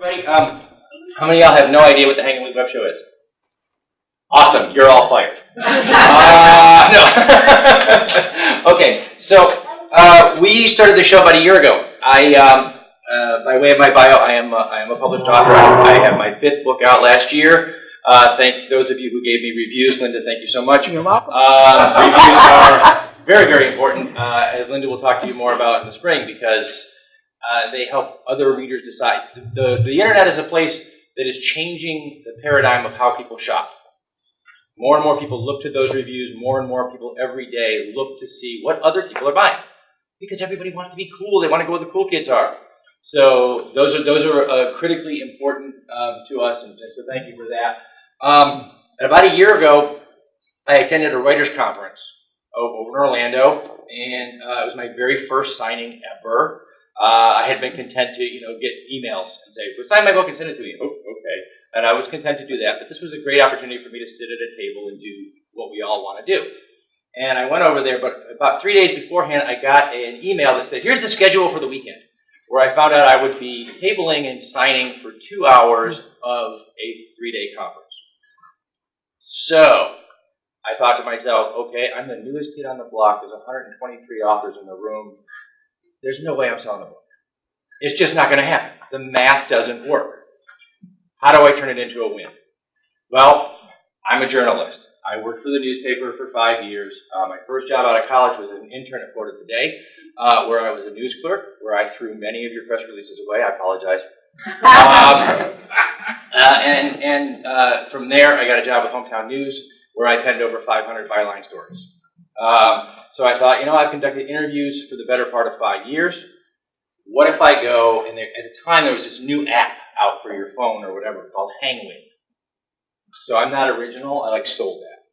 Everybody, how many of y'all have no idea what the Hanging With Web Show is? Awesome, you're all fired. No. Okay, so we started the show about a year ago. By way of my bio, I am a published author. I have my 5th book out last year. Thank those of you who gave me reviews. Linda, thank you so much. You're welcome. Reviews are very, very important, as Linda will talk to you more about in the spring, because they help other readers decide. The internet is a place that is changing the paradigm of how people shop. More and more people look to those reviews. More and more people every day look to see what other people are buying, because everybody wants to be cool. They want to go where the cool kids are. So those are critically important to us, and so thank you for that. About a year ago, I attended a writers' conference over in Orlando, and it was my very first signing ever. I had been content to, get emails and say, well, sign my book and send it to you. Oh, okay. And I was content to do that, but this was a great opportunity for me to sit at a table and do what we all want to do. And I went over there, but about 3 days beforehand, I got an email that said, here's the schedule for the weekend, where I found out I would be tabling and signing for 2 hours of a 3-day conference. So I thought to myself, okay, I'm the newest kid on the block. There's 123 authors in the room. There's no way I'm selling a book. It's just not going to happen. The math doesn't work. How do I turn it into a win? Well, I'm a journalist. I worked for the newspaper for 5 years. My first job out of college was as an intern at Florida Today, where I was a news clerk, where I threw many of your press releases away. I apologize. From there, I got a job with Hometown News, where I penned over 500 byline stories. So I thought, I've conducted interviews for the better part of 5 years. What if I go, and at the time there was this new app out for your phone or whatever called Hang With. So I'm not original, I stole that.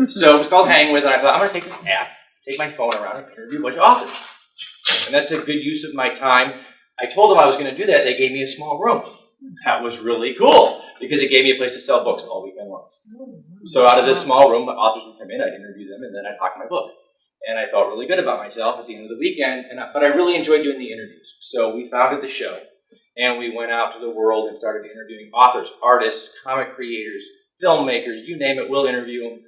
So it was called Hang With, and I thought, I'm going to take this app, take my phone around, and interview a bunch of authors. And that's a good use of my time. I told them I was going to do that. They gave me a small room. That was really cool, because it gave me a place to sell books all weekend long. So out of this small room, the authors would come in, I'd interview them, and then I'd talk my book. And I felt really good about myself at the end of the weekend, but I really enjoyed doing the interviews. So we founded the show, and we went out to the world and started interviewing authors, artists, comic creators, filmmakers, you name it, we'll interview them.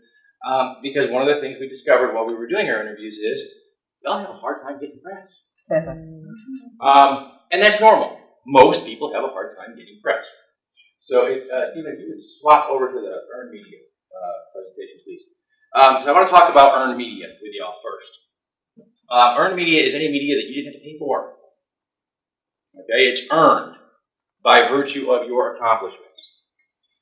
Because one of the things we discovered while we were doing our interviews is we all have a hard time getting press. And that's normal. Most people have a hard time getting press. So, Stephen, if you would swap over to the earned media presentation, please. So I want to talk about earned media with y'all first. Earned media is any media that you didn't have to pay for. Okay, it's earned by virtue of your accomplishments.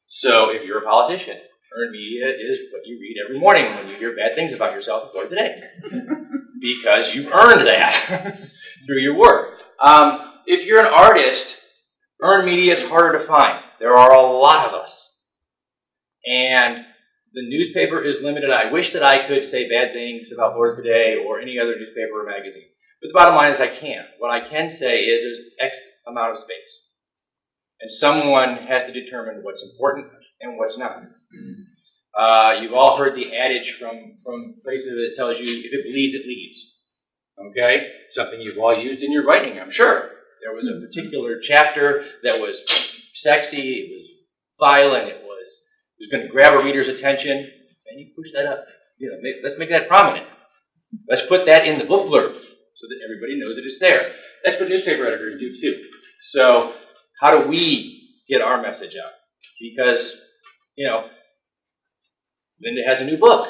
So if you're a politician, earned media is what you read every morning when you hear bad things about yourself in Florida Today. Because you've earned that through your work. If you're an artist, earned media is harder to find. There are a lot of us. And the newspaper is limited. I wish that I could say bad things about Florida Today or any other newspaper or magazine. But the bottom line is I can't. What I can say is there's X amount of space. And someone has to determine what's important and what's not. You've all heard the adage from places that tells you, if it bleeds, it leads. Okay? Something you've all used in your writing, I'm sure. There was a particular chapter that was sexy, it was violent, it was going to grab a reader's attention, and you push that up. Let's make that prominent. Let's put that in the book blurb so that everybody knows that it's there. That's what newspaper editors do too. So how do we get our message out? Because, Linda has a new book.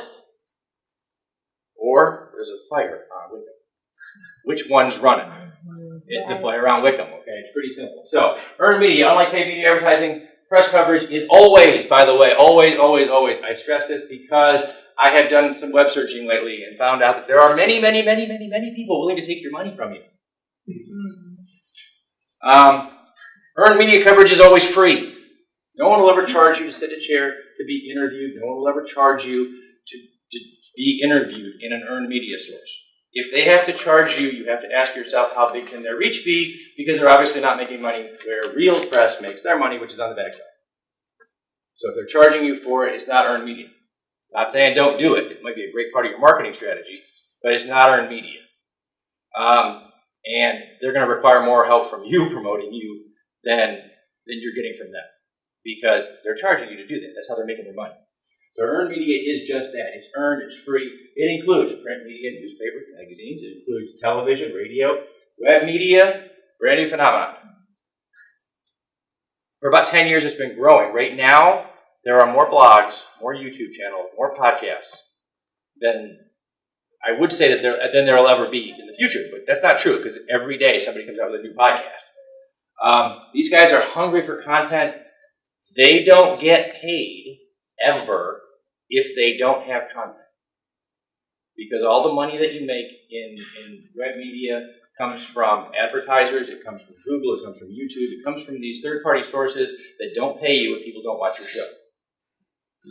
Or there's a fire on Wickham. Which one's running? The fire around Wickham, okay? It's pretty simple. So, earned media, unlike paid media advertising, press coverage is always, by the way, always, I stress this because I have done some web searching lately and found out that there are many people willing to take your money from you. Earned media coverage is always free. No one will ever charge you to sit in a chair to be interviewed. No one will ever charge you to be interviewed in an earned media source. If they have to charge you, you have to ask yourself how big can their reach be, because they're obviously not making money where real press makes their money, which is on the backside. So if they're charging you for it, it's not earned media. Not saying don't do it. It might be a great part of your marketing strategy, but it's not earned media. And they're going to require more help from you promoting you than you're getting from them, because they're charging you to do that. That's how they're making their money. So earned media is just that. It's earned, it's free. It includes print media, newspapers, magazines. It includes television, radio, web media, brand new phenomenon. For about 10 years, it's been growing. Right now, there are more blogs, more YouTube channels, more podcasts than I would say that there will ever be in the future. But that's not true, because every day somebody comes out with a new podcast. These guys are hungry for content. They don't get paid ever if they don't have content. Because all the money that you make in web media comes from advertisers, it comes from Google, it comes from YouTube, it comes from these third-party sources that don't pay you if people don't watch your show.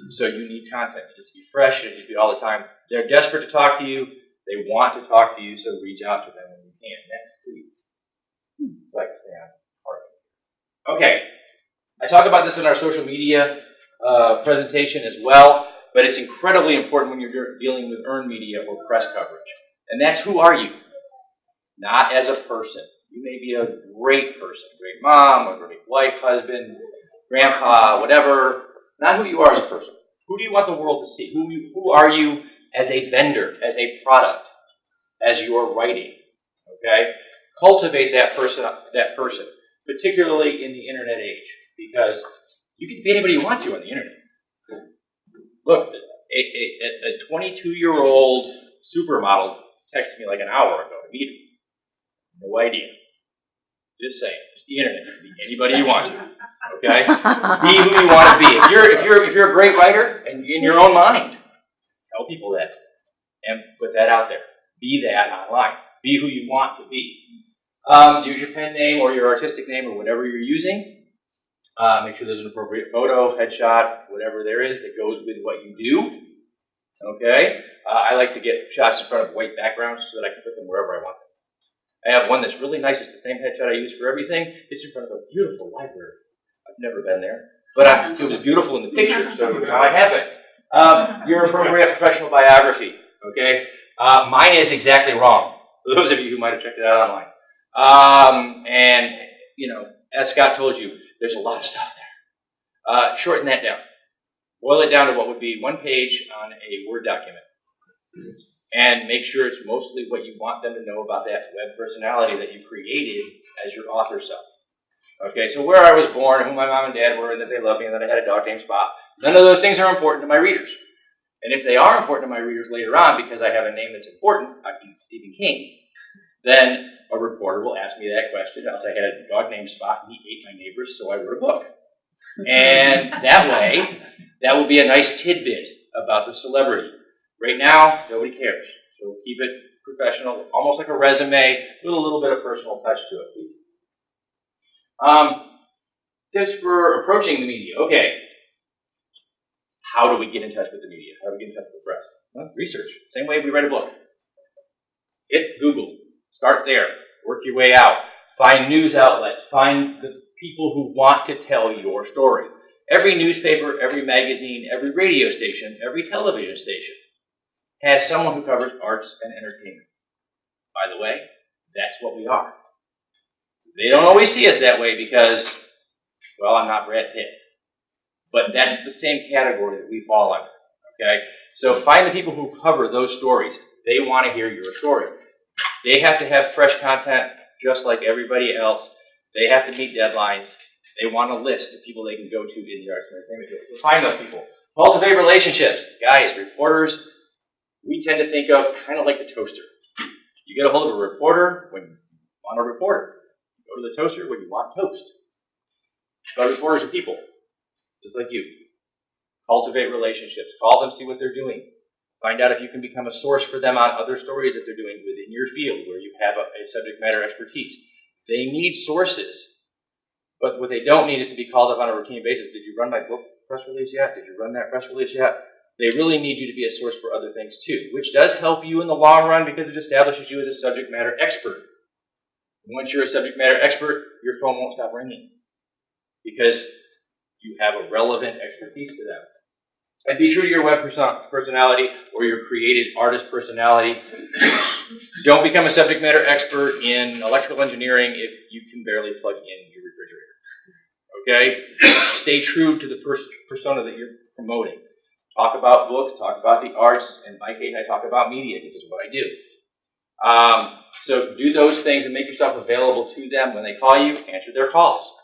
So you need content. It needs to be fresh, it needs to be all the time. They're desperate to talk to you, they want to talk to you, so reach out to them when you can. Next, please. Like, stay on. Okay. I talk about this in our social media presentation as well, but it's incredibly important when you're dealing with earned media or press coverage. And that's, who are you? Not as a person. You may be a great person, a great mom, a great wife, husband, grandpa, whatever. Not who you are as a person. Who do you want the world to see? Who are you as a vendor, as a product, as you're writing? Okay? Cultivate that person, particularly in the internet age, because you can be anybody you want to on the internet. Look, a 22-year-old supermodel texted me like an hour ago to meet him. No idea. Just saying. It's the internet. You can be anybody you want to. Okay? Be who you want to be. If you're a great writer and in your own mind, tell people that and put that out there. Be that online. Be who you want to be. Use your pen name or your artistic name or whatever you're using. Make sure there's an appropriate photo, headshot, whatever there is that goes with what you do. Okay? I like to get shots in front of white backgrounds so that I can put them wherever I want them. I have one that's really nice. It's the same headshot I use for everything. It's in front of a beautiful library. I've never been there. But it was beautiful in the picture, so now I have it. Your appropriate professional biography. Okay? Mine is exactly wrong, for those of you who might have checked it out online. And, as Scott told you, there's a lot of stuff there. Shorten that down. Boil it down to what would be one page on a Word document. And make sure it's mostly what you want them to know about that web personality that you created as your author self. Okay, so where I was born, who my mom and dad were, and that they loved me, and that I had a dog named Spot. None of those things are important to my readers. And if they are important to my readers later on, because I have a name that's important, i.e. Stephen King, then a reporter will ask me that question. I'll say I had a dog named Spot, and he ate my neighbors, so I wrote a book. And that way, that will be a nice tidbit about the celebrity. Right now, nobody cares. So keep it professional, almost like a resume, with a little bit of personal touch to it, please. Tips for approaching the media. Okay. How do we get in touch with the media? How do we get in touch with the press? Well, research. Same way we write a book. Hit Google. Start there. Work your way out. Find news outlets. Find the people who want to tell your story. Every newspaper, every magazine, every radio station, every television station has someone who covers arts and entertainment. By the way, that's what we are. They don't always see us that way because, well, I'm not Brad Pitt. But that's the same category that we fall under. Okay? So find the people who cover those stories. They want to hear your story. They have to have fresh content just like everybody else. They have to meet deadlines. They want a list of people they can go to in the arts and entertainment field. So find those people. Cultivate relationships. Guys, reporters, we tend to think of kind of like the toaster. You get a hold of a reporter when you want a reporter. You go to the toaster when you want toast. But reporters are people, just like you. Cultivate relationships. Call them, see what they're doing. Find out if you can become a source for them on other stories that they're doing within your field where you have a subject matter expertise. They need sources. But what they don't need is to be called up on a routine basis. Did you run my book press release yet? Did you run that press release yet? They really need you to be a source for other things too, which does help you in the long run because it establishes you as a subject matter expert. And once you're a subject matter expert, your phone won't stop ringing because you have a relevant expertise to them. And be true to your web personality or your creative artist personality. Don't become a subject matter expert in electrical engineering if you can barely plug in your refrigerator. Okay? Stay true to the persona that you're promoting. Talk about books, talk about the arts. In my case, I talk about media because it's what I do. So do those things and make yourself available to them. When they call you, answer their calls.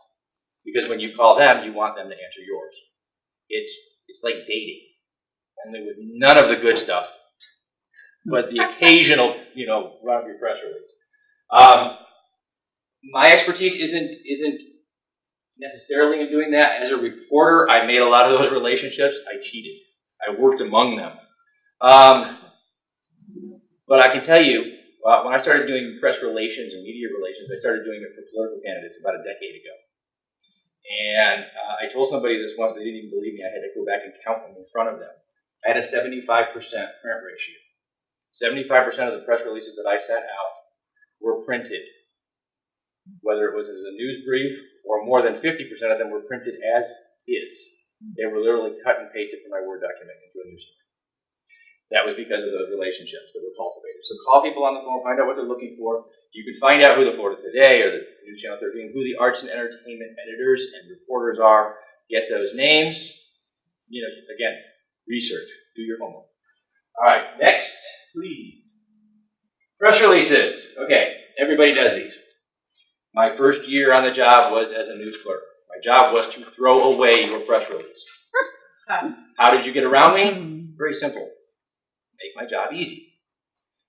Because when you call them, you want them to answer yours. It's like dating, only with none of the good stuff, but the occasional, run of your press release. My expertise isn't necessarily in doing that. As a reporter, I made a lot of those relationships. I cheated. I worked among them. But I can tell you, when I started doing press relations and media relations, I started doing it for political candidates about a decade ago. And I told somebody this once, they didn't even believe me. I had to go back and count them in front of them. I had a 75% print ratio. 75% of the press releases that I sent out were printed. Whether it was as a news brief or more than 50% of them were printed as is. They were literally cut and pasted from my Word document into a news story. That was because of those relationships that were cultivated. So call people on the phone, find out what they're looking for. You can find out who the Florida Today or the News Channel 13, who the arts and entertainment editors and reporters are. Get those names. Again, research. Do your homework. All right, next, please. Press releases. Okay, everybody does these. My first year on the job was as a news clerk. My job was to throw away your press release. How did you get around me? Very simple. Make my job easy.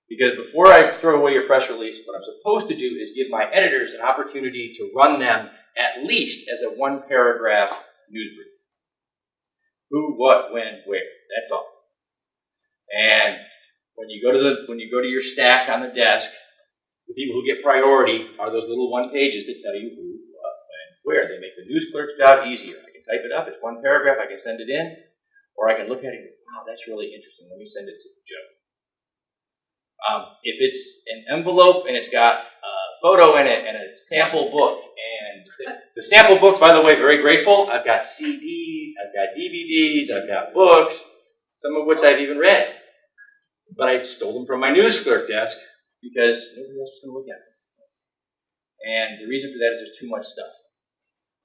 Because before I throw away your press release, what I'm supposed to do is give my editors an opportunity to run them at least as a one-paragraph news brief. Who, what, when, where. That's all. And when you go to your stack on the desk, the people who get priority are those little one pages that tell you who, what, when, where. They make the news clerk's job easier. I can type it up. It's one paragraph. I can send it in. Or I can look at it and go, wow, that's really interesting. Let me send it to Joe. If it's an envelope and it's got a photo in it and a sample book, and the sample book, by the way, very grateful. I've got CDs, I've got DVDs, I've got books, some of which I've even read. But I stole them from my news clerk desk because nobody else was going to look at them. And the reason for that is there's too much stuff.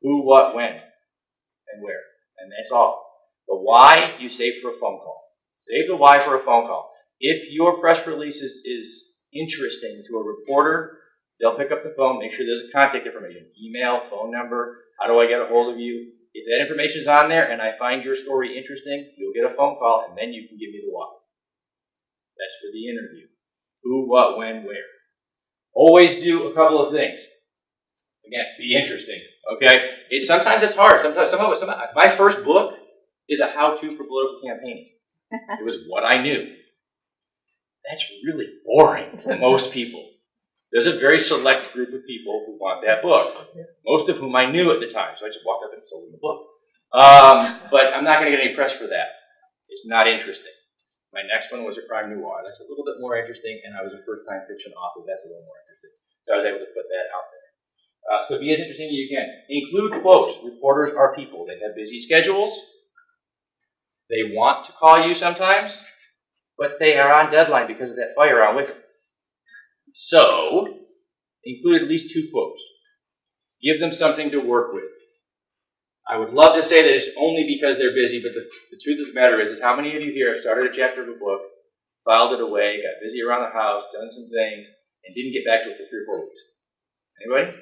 Who, what, when, and where. And that's all. The why, you save for a phone call. Save the why for a phone call. If your press release is interesting to a reporter, they'll pick up the phone, make sure there's a contact information, email, phone number, how do I get a hold of you? If that information is on there and I find your story interesting, you'll get a phone call and then you can give me the why. That's for the interview. Who, what, when, where. Always do a couple of things. Again, be interesting, okay? Sometimes it's hard. My first book is a how-to for political campaigning. It was what I knew. That's really boring to most people. There's a very select group of people who want that book, most of whom I knew at the time, so I just walked up and sold them the book. But I'm not going to get any press for that. It's not interesting. My next one was a crime noir. That's a little bit more interesting, and I was a first-time fiction author. That's a little more interesting. So I was able to put that out there. So be as interesting as you can. Include quotes. Reporters are people. They have busy schedules. They want to call you sometimes, but they are on deadline because of that fire on Wickham. So, include at least 2 quotes. Give them something to work with. I would love to say that it's only because they're busy, but the truth of the matter is how many of you here have started a chapter of a book, filed it away, got busy around the house, done some things, and didn't get back to it for 3 or 4 weeks? Anybody?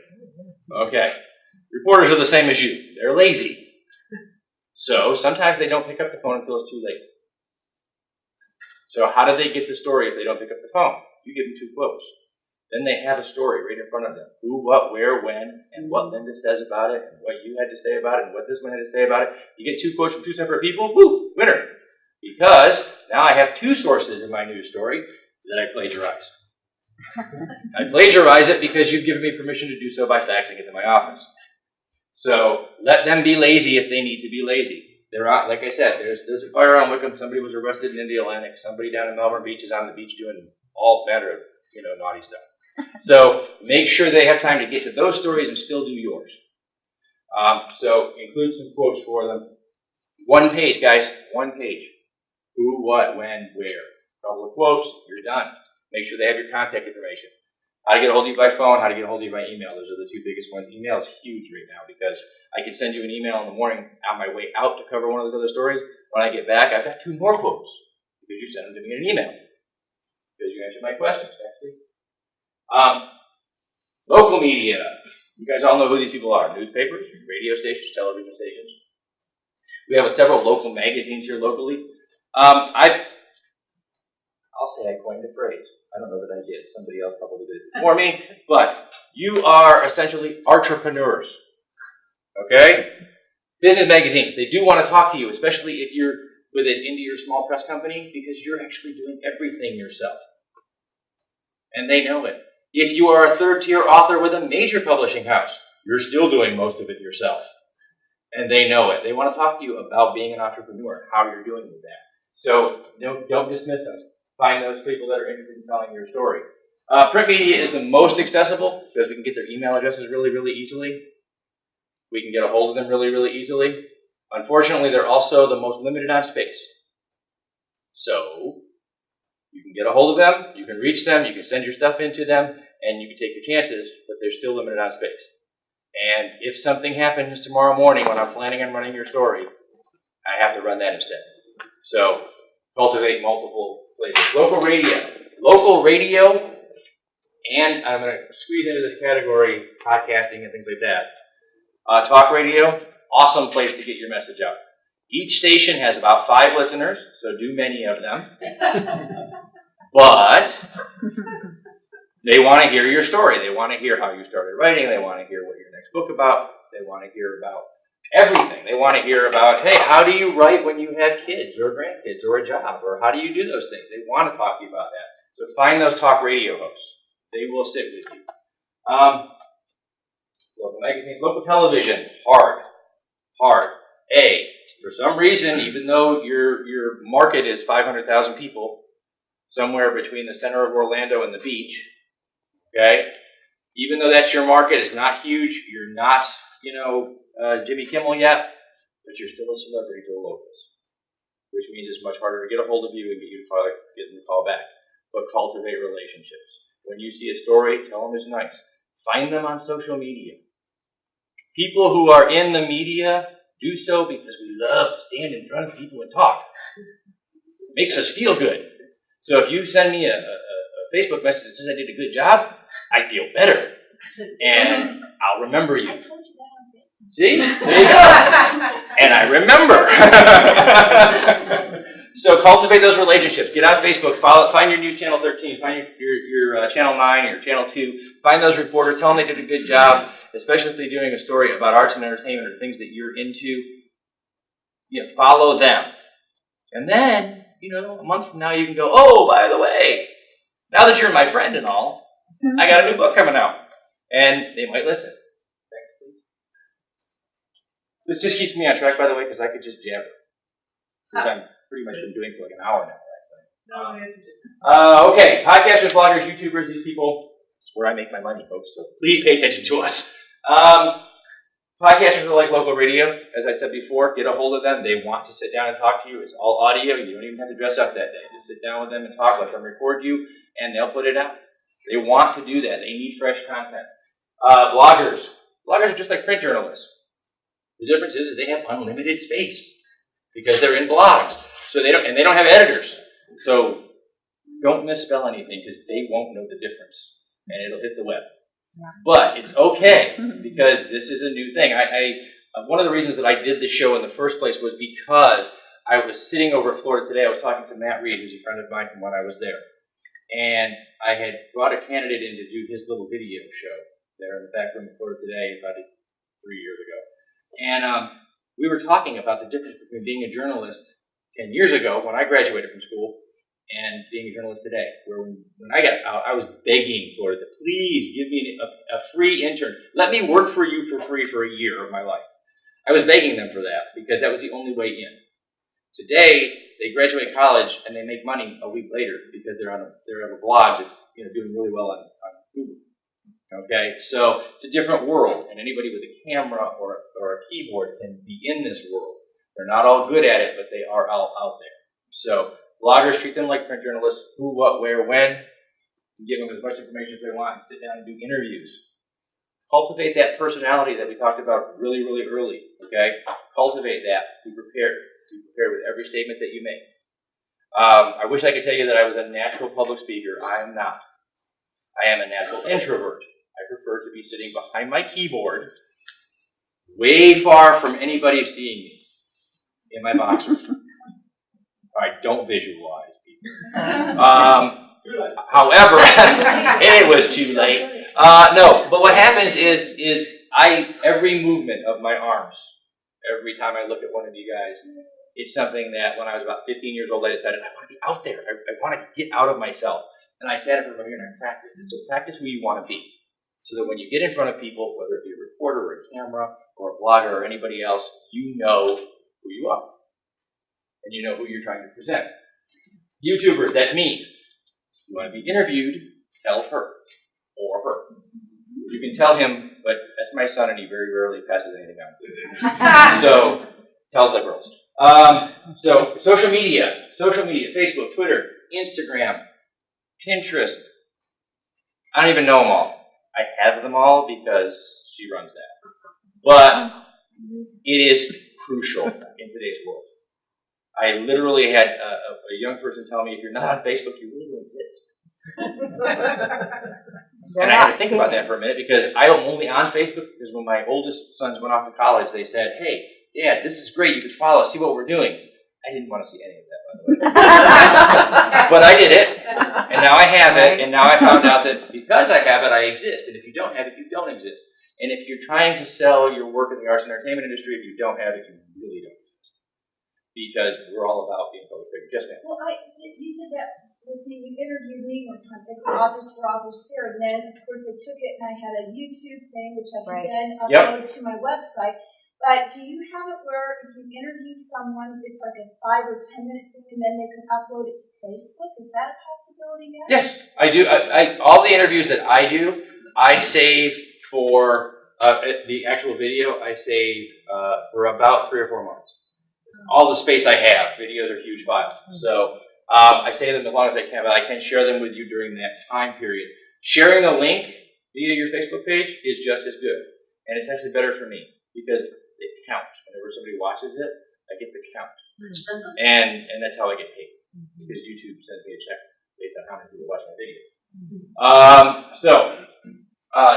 Okay. Reporters are the same as you. They're lazy. So sometimes they don't pick up the phone until it's too late. So how do they get the story if they don't pick up the phone? You give them 2 quotes. Then they have a story right in front of them. Who, what, where, when, and what Linda says about it, and what you had to say about it, and what this one had to say about it. You get 2 quotes from 2 separate people, woo, winner. Because now I have 2 sources in my news story that I plagiarize. I plagiarize it because you've given me permission to do so by faxing it to my office. So let them be lazy if they need to be lazy. They're out, like I said, there's a fire on Wickham. Somebody was arrested in the Atlantic. Somebody down in Melbourne Beach is on the beach doing all manner of naughty stuff. So make sure they have time to get to those stories and still do yours. So include some quotes for them. 1 page, guys. 1 page. Who, what, when, where. A couple of quotes. You're done. Make sure they have your contact information. How to get a hold of you by phone, how to get a hold of you by email. Those are the two biggest ones. Email is huge right now because I can send you an email in the morning on my way out to cover one of those other stories. When I get back, I've got 2 more quotes because you sent them to me in an email. Because you answered my questions next week. Local media. You guys all know who these people are. Newspapers, radio stations, television stations. We have several local magazines here locally. I'll say I coined the phrase. I don't know that I did. Somebody else probably did it for me. But you are essentially entrepreneurs. Okay? Business magazines, they do want to talk to you, especially if you're with an indie or small press company, because you're actually doing everything yourself. And they know it. If you are a third-tier author with a major publishing house, you're still doing most of it yourself. And they know it. They want to talk to you about being an entrepreneur, how you're doing with that. So don't dismiss them. Find those people that are interested in telling your story. Print media is the most accessible because we can get their email addresses really, really easily. We can get a hold of them really, really easily. Unfortunately, they're also the most limited on space. So you can get a hold of them, you can reach them, you can send your stuff into them, and you can take your chances, but they're still limited on space. And if something happens tomorrow morning when I'm planning on running your story, I have to run that instead. So cultivate multiple places. Local radio, and I'm going to squeeze into this category, podcasting and things like that. Talk radio, awesome place to get your message out. Each station has about 5 listeners, so do many of them. But they want to hear your story. They want to hear how you started writing. They want to hear what your next book about. They want to hear about everything. They want to hear about, hey, how do you write when you have kids or grandkids or a job? Or how do you do those things? They want to talk to you about that. So find those talk radio hosts. They will sit with you. Local magazines, local television, hard. For some reason, even though your market is 500,000 people, somewhere between the center of Orlando and the beach, okay? Even though that's your market, it's not huge. You're not, Jimmy Kimmel yet, but you're still a celebrity to the locals, which means it's much harder to get a hold of you and get you to get them to call back. But cultivate relationships. When you see a story, tell them it's nice. Find them on social media. People who are in the media do so because we love to stand in front of people and talk. It makes us feel good. So if you send me a Facebook message that says I did a good job, I feel better. And I'll remember you. I told you that on Facebook. See? There you go. And I remember. So cultivate those relationships. Get on Facebook. Find your news channel 13. Find your channel 9, your channel 2. Find those reporters. Tell them they did a good job, especially if they're doing a story about arts and entertainment or things that you're into. Follow them. And then, a month from now you can go, oh, by the way, now that you're my friend and all, I got a new book coming out. And they might listen. This just keeps me on track, by the way, because I could just jabber. Which I've pretty much been doing for like an hour now. Right? Okay, podcasters, bloggers, YouTubers, these people, it's where I make my money, folks, so please pay attention to us. Podcasters are like local radio. As I said before, get a hold of them. They want to sit down and talk to you. It's all audio. You don't even have to dress up that day. Just sit down with them and talk, let them record you, and they'll put it out. They want to do that. They need fresh content. Bloggers are just like print journalists. The difference is they have unlimited space because they're in blogs. So they don't have editors. So don't misspell anything because they won't know the difference, and it'll hit the web. Yeah. But it's okay because this is a new thing. One of the reasons that I did this show in the first place was because I was sitting over at Florida Today. I was talking to Matt Reed, who's a friend of mine from when I was there. And I had brought a candidate in to do his little video show there in the back room of Florida Today about 3 years ago. And we were talking about the difference between being a journalist 10 years ago when I graduated from school and being a journalist today. Where when I got out, I was begging Florida, please give me a free intern. Let me work for you for free for a year of my life. I was begging them for that because that was the only way in. Today, they graduate college and they make money a week later because they're on a blog that's doing really well on Google. Okay, so it's a different world, and anybody with a camera or a keyboard can be in this world. They're not all good at it, but they are all out there. So bloggers, treat them like print journalists. Who, what, where, when. and give them as much information as they want and sit down and do interviews. Cultivate that personality that we talked about really, really early, okay? Cultivate that. Be prepared. Be prepared with every statement that you make. I wish I could tell you that I was a natural public speaker. I am not. I am a natural introvert. I prefer to be sitting behind my keyboard, way far from anybody seeing me, in my boxers. All right, don't visualize people. However, it was too late. No, but what happens is every movement of my arms, every time I look at one of you guys, it's something that when I was about 15 years old, I decided I want to be out there. I want to get out of myself. And I sat in front of here and I practiced it. So practice who you want to be. So that when you get in front of people, whether it be a reporter or a camera or a blogger or anybody else, you know who you are. And you know who you're trying to present. YouTubers, that's me. You want to be interviewed, tell her or her. You can tell him, but that's my son and he very rarely passes anything on. So tell the girls. So social media, Facebook, Twitter, Instagram, Pinterest. I don't even know them all. I have them all because she runs that. But it is crucial in today's world. I literally had a young person tell me, if you're not on Facebook, you really don't exist. And I had to think about that for a minute because I am only on Facebook because when my oldest sons went off to college, they said, hey, Dad, this is great. You can follow us, see what we're doing. I didn't want to see any of that, by the way. But I did it, and now I have it, and now I found out that because I have it, I exist. And if you don't have it, you don't exist. And if you're trying to sell your work in the arts and entertainment industry, if you don't have it, you really don't exist. Because we're all about being public figures. Yes, ma'am. Well, you did that with me. You interviewed me one time at the Authors for Authors Fair, and then, of course, I took it and I had a YouTube thing, which I could then upload to my website. But do you have it where if you interview someone, it's like a 5 or 10 minute thing, and then they can upload it to Facebook? Is that a possibility yet? Yes, I do. All the interviews that I do, I save for the actual video. I save for about 3 or 4 months. All the space I have. Videos are huge files, so I save them as long as I can. But I can share them with you during that time period. Sharing a link via your Facebook page is just as good, and it's actually better for me because it counts. Whenever somebody watches it, I get the count. And that's how I get paid. Because YouTube sends me a check based on how many people watch my videos.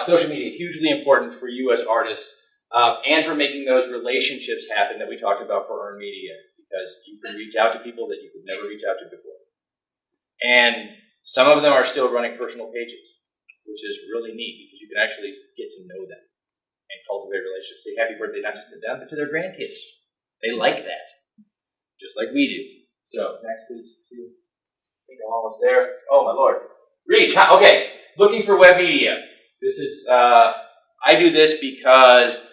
Social media, hugely important for you as artists, and for making those relationships happen that we talked about for earned media. Because you can reach out to people that you could never reach out to before. And some of them are still running personal pages, which is really neat because you can actually get to know them and cultivate relationships. Say happy birthday not just to them, but to their grandkids. They like that, just like we do. So next, please. I think I'm almost there. Oh my Lord, reach. Okay, looking for web media. This is I do this because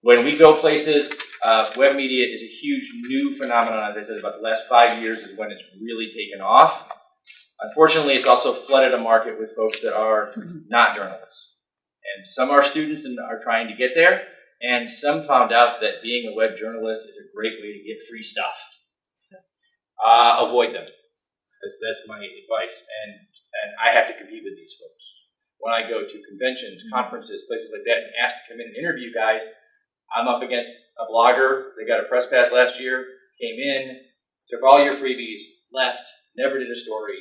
when we go places, web media is a huge new phenomenon. As I said, about the last 5 years is when it's really taken off. Unfortunately, it's also flooded a market with folks that are not journalists. And some are students and are trying to get there, and some found out that being a web journalist is a great way to get free stuff. Avoid them. That's my advice, and I have to compete with these folks. When I go to conventions, conferences, places like that, and ask to come in and interview guys, I'm up against a blogger. They got a press pass last year, came in, took all your freebies, left, never did a story,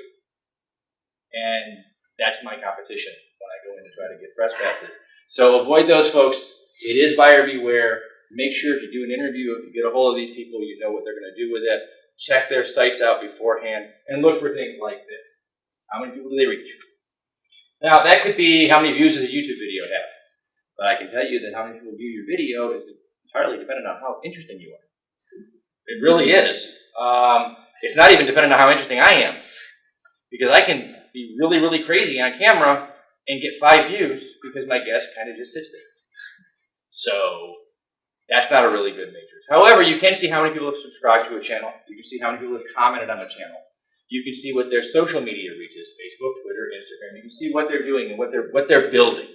and that's my competition when I go in to try to get press passes. So avoid those folks. It is buyer beware. Make sure if you do an interview, if you get a hold of these people, you know what they're going to do with it. Check their sites out beforehand and look for things like this. How many people do they reach? Now, that could be how many views does a YouTube video have. But I can tell you that how many people view your video is entirely dependent on how interesting you are. It really is. It's not even dependent on how interesting I am. Because I can be really, really crazy on camera and get 5 views because my guest kind of just sits there. So that's not a really good matrix. However, you can see how many people have subscribed to a channel. You can see how many people have commented on a channel. You can see what their social media reach is, Facebook, Twitter, Instagram. You can see what they're doing and what they're building.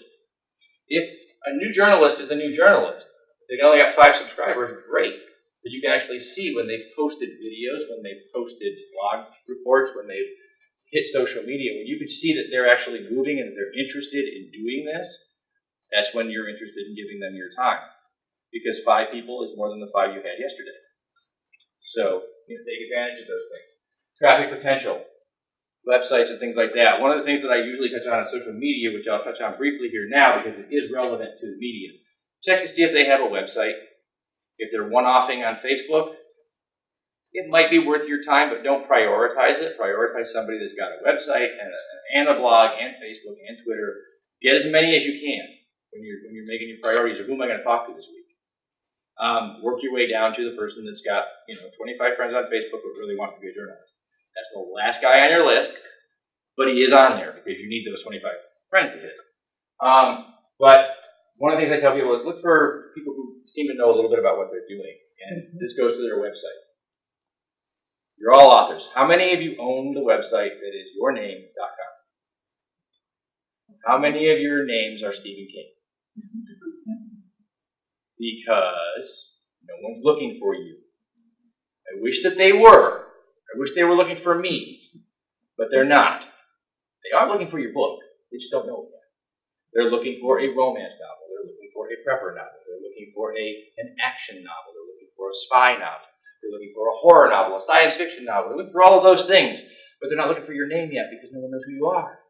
If a new journalist is a new journalist, they only have 5 subscribers, great. But you can actually see when they've posted videos, when they've posted blog reports, when they've hit social media, when you can see that they're actually moving and that they're interested in doing this, that's when you're interested in giving them your time. Because 5 people is more than the 5 you had yesterday. So, take advantage of those things. Traffic potential, websites and things like that. One of the things that I usually touch on social media, which I'll touch on briefly here now because it is relevant to the media. Check to see if they have a website. If they're one-offing on Facebook, it might be worth your time, but don't prioritize it. Prioritize somebody that's got a website and a blog and Facebook and Twitter. Get as many as you can when you're making your priorities of who am I going to talk to this week. Work your way down to the person that's got 25 friends on Facebook but really wants to be a journalist. That's the last guy on your list, but he is on there because you need those 25 friends to hit. But one of the things I tell people is look for people who seem to know a little bit about what they're doing, and this goes to their website. You're all authors. How many of you own the website that is yourname.com? How many of your names are Stephen King? Because no one's looking for you. I wish that they were. I wish they were looking for me, but they're not. They are looking for your book. They just don't know it yet. They're looking for a romance novel. They're looking for a prepper novel. They're looking for an action novel. They're looking for a spy novel. They're looking for a horror novel, a science fiction novel. They're looking for all of those things, but they're not looking for your name yet because no one knows who you are.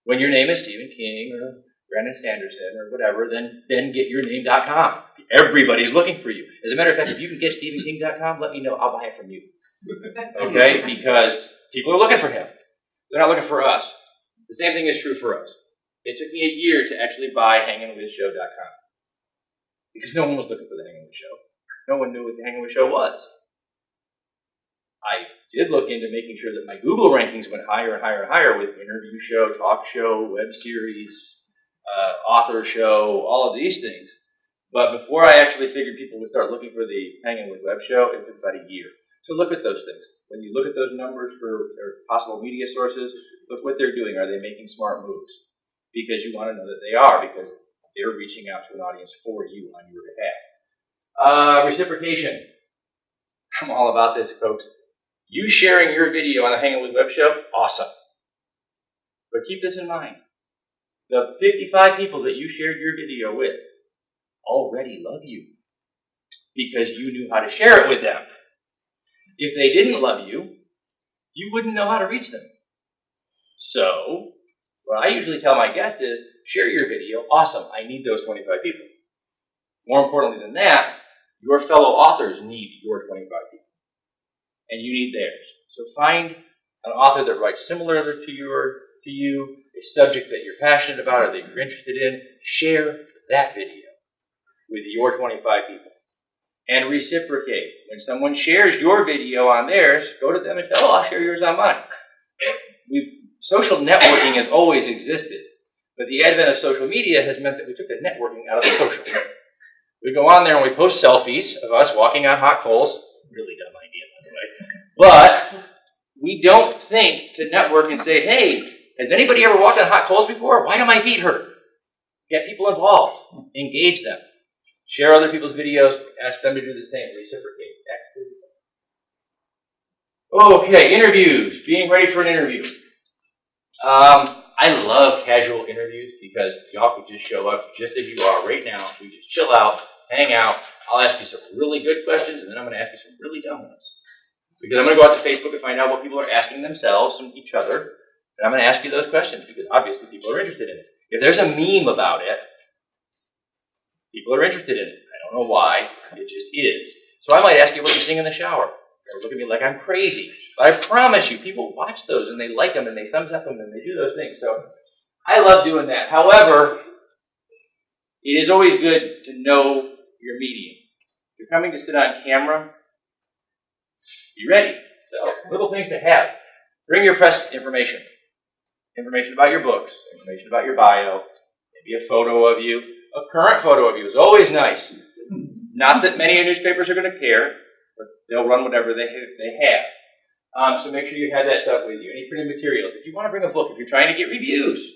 When your name is Stephen King or Brandon Sanderson or whatever, then get yourname.com. Everybody's looking for you. As a matter of fact, if you can get StephenKing.com, let me know. I'll buy it from you. Okay? Because people are looking for him. They're not looking for us. The same thing is true for us. It took me a year to actually buy hangingwithshow.com because no one was looking for the Hanging With Show. No one knew what the Hanging With Show was. I did look into making sure that my Google rankings went higher and higher and higher with interview show, talk show, web series, author show, all of these things. But before I actually figured people would start looking for the Hanging With Web show, it took about a year. So look at those things. When you look at those numbers for their possible media sources, look what they're doing. Are they making smart moves? Because you want to know that they are, because they're reaching out to an audience for you on your behalf. Reciprocation. I'm all about this, folks. You sharing your video on the Hanging With Web show, awesome. But keep this in mind. The 55 people that you shared your video with already love you because you knew how to share it with them. If they didn't love you, you wouldn't know how to reach them. So, what I usually tell my guests is, share your video, awesome, I need those 25 people. More importantly than that, your fellow authors need your 25 people. And you need theirs. So find an author that writes similar to you, a subject that you're passionate about or that you're interested in. Share that video with your 25 people. And reciprocate. When someone shares your video on theirs, go to them and say, oh, I'll share yours on mine. Social networking has always existed. But the advent of social media has meant that we took the networking out of the social. We go on there and we post selfies of us walking on hot coals. Really dumb idea, by the way. But we don't think to network and say, hey, has anybody ever walked on hot coals before? Why do my feet hurt? Get people involved. Engage them. Share other people's videos. Ask them to do the same. Reciprocate. Okay, interviews. Being ready for an interview. I love casual interviews because y'all can just show up just as you are right now. We just chill out, hang out. I'll ask you some really good questions, and then I'm going to ask you some really dumb ones. Because I'm going to go out to Facebook and find out what people are asking themselves and each other. And I'm going to ask you those questions because obviously people are interested in it. If there's a meme about it, people are interested in it. I don't know why. It just is. So I might ask you what you sing in the shower. They'll look at me like I'm crazy. But I promise you, people watch those and they like them and they thumbs up them and they do those things. So I love doing that. However, it is always good to know your medium. If you're coming to sit on camera, be ready. So little things to have. Bring your press information. Information about your books. Information about your bio. Maybe a photo of you. A current photo of you is always nice. Not that many newspapers are going to care, but they'll run whatever they have. So make sure you have that stuff with you. Any printed materials. If you want to bring a book, if you're trying to get reviews.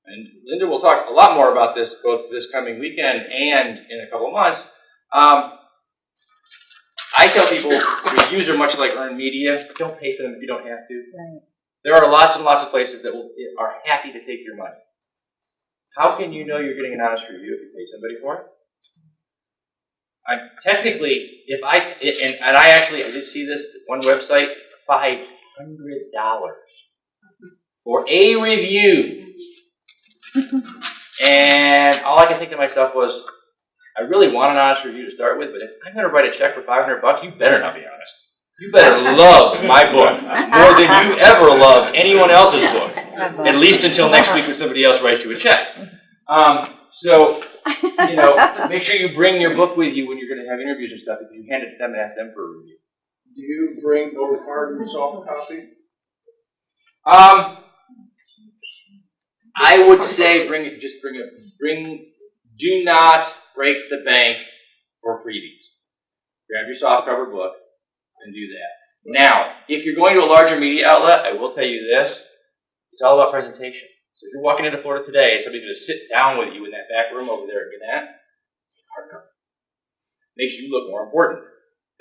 And Linda will talk a lot more about this both this coming weekend and in a couple of months. I tell people reviews are much like earned media. Don't pay for them if you don't have to. Right. There are lots and lots of places that are happy to take your money. How can you know you're getting an honest review if you pay somebody for it? Technically, I did see this at one website, $500 for a review. And all I could think to myself was, I really want an honest review to start with, but if I'm going to write a check for $500, you better not be honest. You better love my book more than you ever loved anyone else's book, at least until next week when somebody else writes you a check. So, make sure you bring your book with you when you're going to have interviews and stuff, because you hand it to them and ask them for a review. Do you bring both hard and soft copy? I would say do not break the bank for freebies. Grab your softcover book and do that. Now, if you're going to a larger media outlet, I will tell you this, it's all about presentation. So if you're walking into Florida today and somebody's going to sit down with you in that back room over there at Gannet, hardcover. Makes you look more important.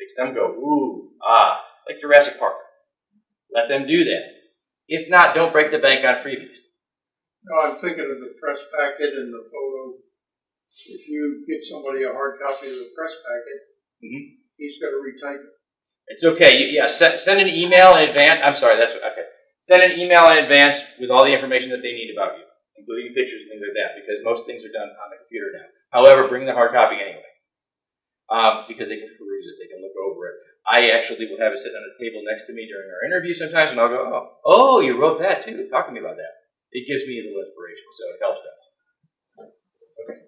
Makes them go, ooh, ah, like Jurassic Park. Let them do that. If not, don't break the bank on freebies. No, I'm thinking of the press packet and the photo. If you give somebody a hard copy of the press packet, he's got to retype it. It's okay. Send an email in advance. I'm sorry, okay. Send an email in advance with all the information that they need about you, including pictures and things like that, because most things are done on the computer now. However, bring the hard copy anyway, because they can peruse it, they can look over it. I actually will have it sit on a table next to me during our interview sometimes, and I'll go, oh, you wrote that too. Talk to me about that. It gives me a little inspiration, so it helps them. Okay.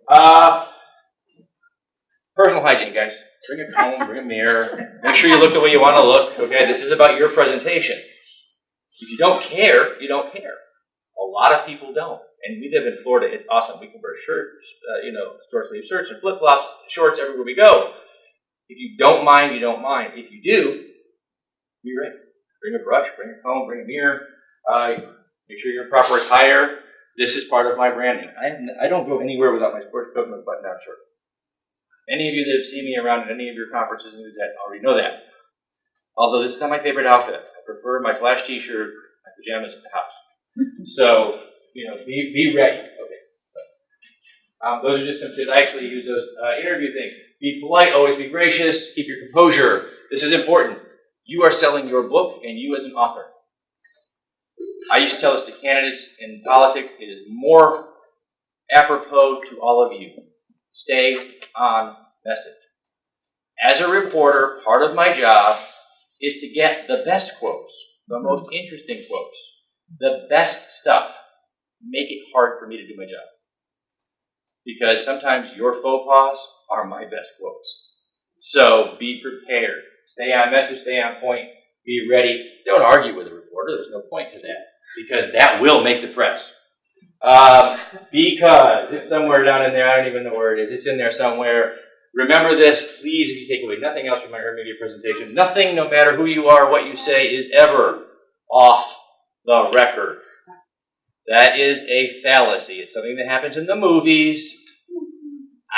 Personal hygiene, guys. Bring a comb, bring a mirror. Make sure you look the way you want to look. Okay, this is about your presentation. If you don't care, you don't care. A lot of people don't. And we live in Florida. It's awesome. We can wear shirts, short sleeve shirts and flip flops, shorts everywhere we go. If you don't mind, you don't mind. If you do, be ready. Bring a brush, bring a comb, bring a mirror. Make sure you're in proper attire. This is part of my branding. I don't go anywhere without my sports coat and a button-down shirt. Any of you that have seen me around at any of your conferences and that already know that. Although this is not my favorite outfit. I prefer my flash t-shirt, my pajamas at the house. So, be ready. Okay. Those are just some tips. I actually use those interview things. Be polite, always be gracious, keep your composure. This is important. You are selling your book and you as an author. I used to tell this to candidates in politics. It is more apropos to all of you. Stay on message. As a reporter, part of my job is to get the best quotes, the most interesting quotes, the best stuff. Make it hard for me to do my job. Because sometimes your faux pas are my best quotes. So be prepared. Stay on message, stay on point, be ready. Don't argue with a reporter. There's no point to that. Because that will make the press. Because it's somewhere down in there, I don't even know where it is. It's in there somewhere. Remember this, please, if you take away nothing else from my earned media presentation. Nothing, no matter who you are, what you say, is ever off the record. That is a fallacy. It's something that happens in the movies.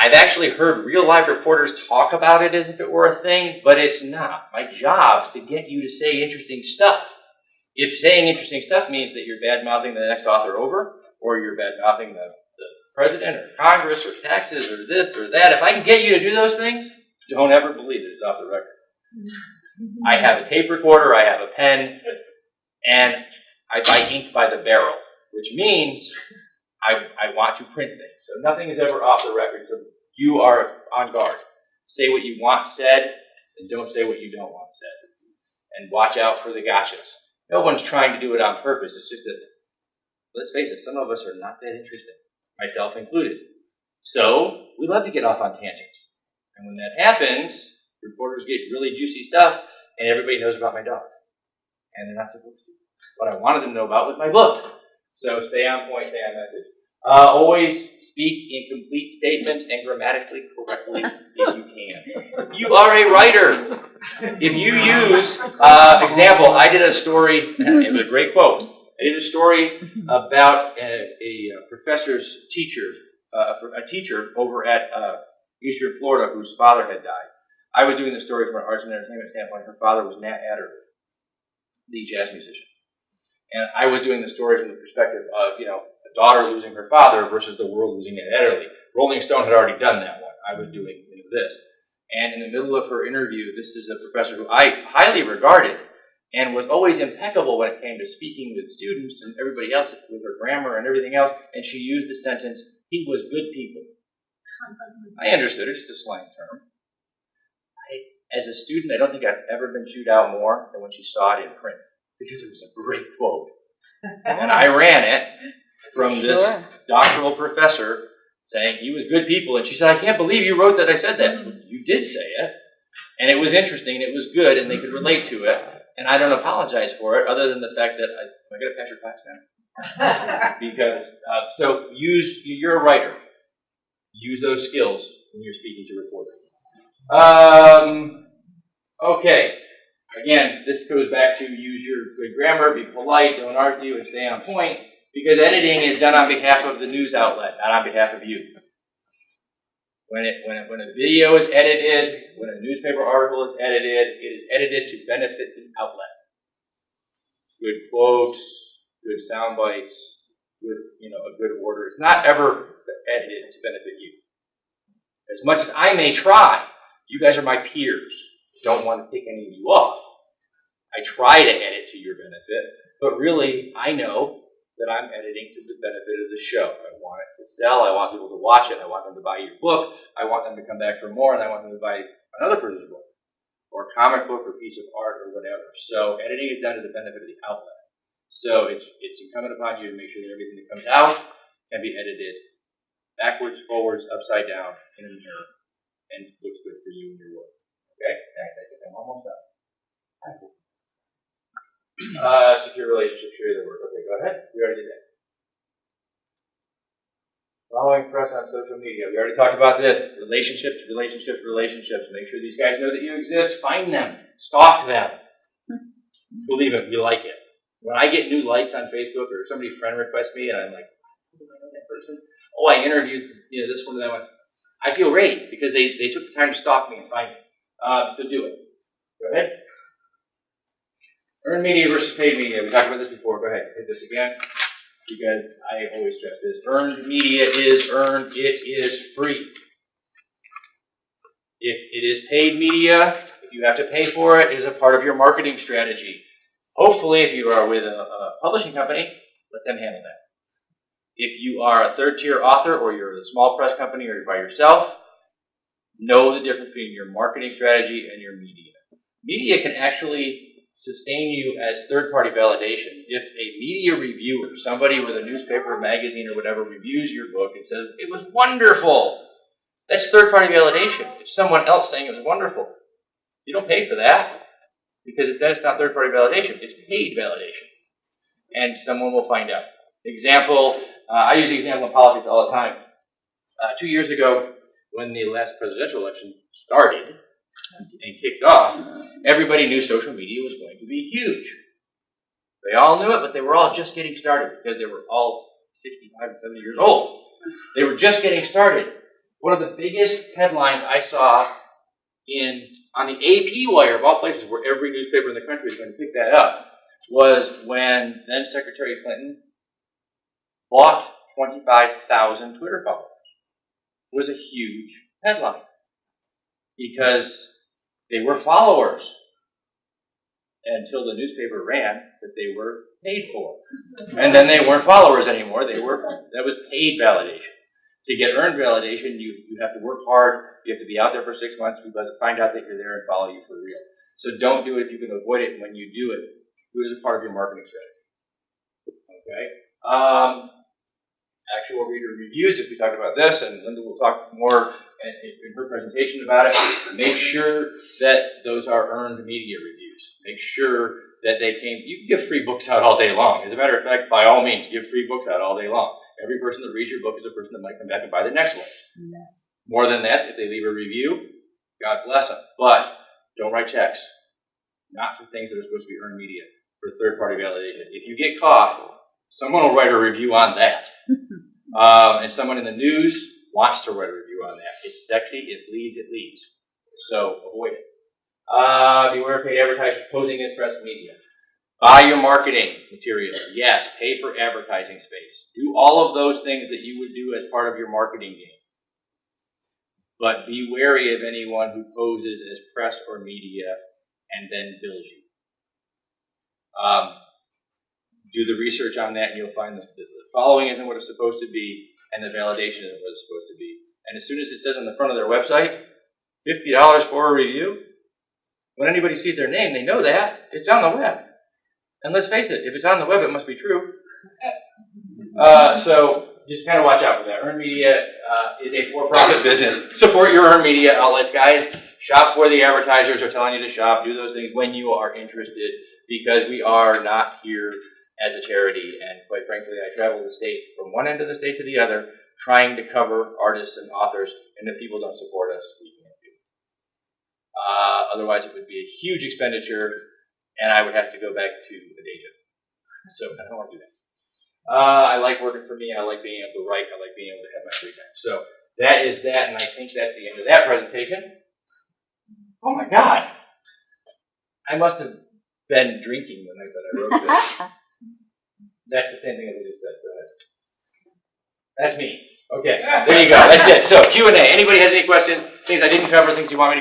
I've actually heard real life reporters talk about it as if it were a thing, but it's not. My job is to get you to say interesting stuff. If saying interesting stuff means that you're bad-mouthing the next author over, or you're bad-mouthing the president or Congress or taxes or this or that, if I can get you to do those things, don't ever believe it. It's off the record. I have a tape recorder, I have a pen, and I buy ink by the barrel, which means I want to print things. So nothing is ever off the record. So you are on guard. Say what you want said, and don't say what you don't want said. And watch out for the gotchas. No one's trying to do it on purpose. It's just that, let's face it, some of us are not that interested, myself included. So we love to get off on tangents. And when that happens, reporters get really juicy stuff, and everybody knows about my dog. And they're not supposed to. What I wanted them to know about was my book. So stay on point, stay on message. Always speak in complete statements and grammatically correctly if you can. You are a writer. If you use, example, I did a story, it was a great quote. I did a story about a professor's teacher, a teacher over at Eastern Florida whose father had died. I was doing the story from an arts and entertainment standpoint. Her father was Nat Adderley, the jazz musician. And I was doing the story from the perspective of, a daughter losing her father versus the world losing Nat Adderley. Rolling Stone had already done that one. I was doing this. And in the middle of her interview, this is a professor who I highly regarded and was always impeccable when it came to speaking with students and everybody else with her grammar and everything else. And she used the sentence, "He was good people." I understood it. It's a slang term. As a student, I don't think I've ever been chewed out more than when she saw it in print, because it was a great quote. And I ran it from this doctoral professor saying he was good people. And she said, "I can't believe you wrote that I said that." You did say it. And it was interesting, and it was good, and they could relate to it. And I don't apologize for it, other than the fact that I got to pass your class now. Because, so you're a writer. Use those skills when you're speaking to reporters. Okay. Again, this goes back to use your good grammar, be polite, don't argue, and stay on point, because editing is done on behalf of the news outlet, not on behalf of you. When a video is edited, when a newspaper article is edited, it is edited to benefit the outlet. Good quotes, good sound bites, good, a good order. It's not ever edited to benefit you. As much as I may try, you guys are my peers. Don't want to take any of you off. I try to edit to your benefit, but really, I know that I'm editing to the benefit of the show. I want it to sell. I want people to watch it. I want them to buy your book. I want them to come back for more, and I want them to buy another person's book, or a comic book, or piece of art, or whatever. So editing is done to the benefit of the outlet. So it's incumbent upon you to make sure that everything that comes out can be edited backwards, forwards, upside down, in a mirror, and looks good for you and your work. Okay? Thanks. I think I'm almost done. Secure relationships, share the work. Okay, go ahead. We already did that. Following press on social media. We already talked about this. Relationships. Make sure these guys know that you exist. Find them. Stalk them. Believe it, we like it. When I get new likes on Facebook, or somebody friend requests me and I'm like, do I know that person? Oh, I interviewed this one and that one. I feel great because they took the time to stalk me and find me. So do it. Go ahead. Earned media versus paid media. We talked about this before. Go ahead. Hit this again, because I always stress this. Earned media is earned. It is free. If it is paid media, if you have to pay for it, it is a part of your marketing strategy. Hopefully, if you are with a publishing company, let them handle that. If you are a third-tier author, or you're a small press company, or you're by yourself, know the difference between your marketing strategy and your media. Media can actually sustain you as third-party validation. If a media reviewer, somebody with a newspaper, magazine, or whatever, reviews your book and says, "It was wonderful," that's third-party validation. It's someone else saying it was wonderful. You don't pay for that, because that's not third-party validation. It's paid validation. And someone will find out. Example, I use the example in politics all the time. 2 years ago, when the last presidential election started and kicked off, everybody knew social media was going to be huge. They all knew it, but they were all just getting started because they were all 65 and 70 years old. They were just getting started. One of the biggest headlines I saw on the AP wire, of all places where every newspaper in the country is going to pick that up, was when then Secretary Clinton bought 25,000 Twitter followers. It was a huge headline because they were followers until the newspaper ran that they were paid for. And then they weren't followers anymore. That was paid validation. To get earned validation, you have to work hard. You have to be out there for 6 months. We have to find out that you're there and follow you for real. So don't do it if you can avoid it. And when you do it as a part of your marketing strategy. Okay? Actual reader reviews, if we talk about this, and Linda will talk more in her presentation about it. Make sure that those are earned media reviews. Make sure that they came. You can give free books out all day long. As a matter of fact, by all means, give free books out all day long. Every person that reads your book is a person that might come back and buy the next one. Yeah. More than that, if they leave a review, God bless them. But don't write checks. Not for things that are supposed to be earned media, for third-party validation. If you get caught, someone will write a review on that. And someone in the news wants to write a review on that. It's sexy, it leads. So avoid it. Beware of paid advertisers posing in press media. Buy your marketing materials. Yes, pay for advertising space. Do all of those things that you would do as part of your marketing game. But be wary of anyone who poses as press or media and then bills you. Do the research on that and you'll find that the following isn't what it's supposed to be and the validation isn't what it's supposed to be. And as soon as it says on the front of their website, $50 for a review, when anybody sees their name, they know that. It's on the web. And let's face it, if it's on the web, it must be true. So just kind of watch out for that. Earned media is a for-profit business. Support your earned media outlets, guys. Shop where the advertisers are telling you to shop. Do those things when you are interested, because we are not here as a charity. And quite frankly, I travel the state from one end of the state to the other, trying to cover artists and authors, and if people don't support us, we can't do it. Otherwise, it would be a huge expenditure, and I would have to go back to a day job. So I don't want to do that. I like working for me, and I like being able to write, I like being able to have my free time. So that is that, and I think that's the end of that presentation. Oh my God. I must have been drinking the night that I wrote this. That's the same thing as I just said. Go ahead. That's me. Okay, there you go. That's it. So Q&A. Anybody has any questions? Things I didn't cover, things you want me to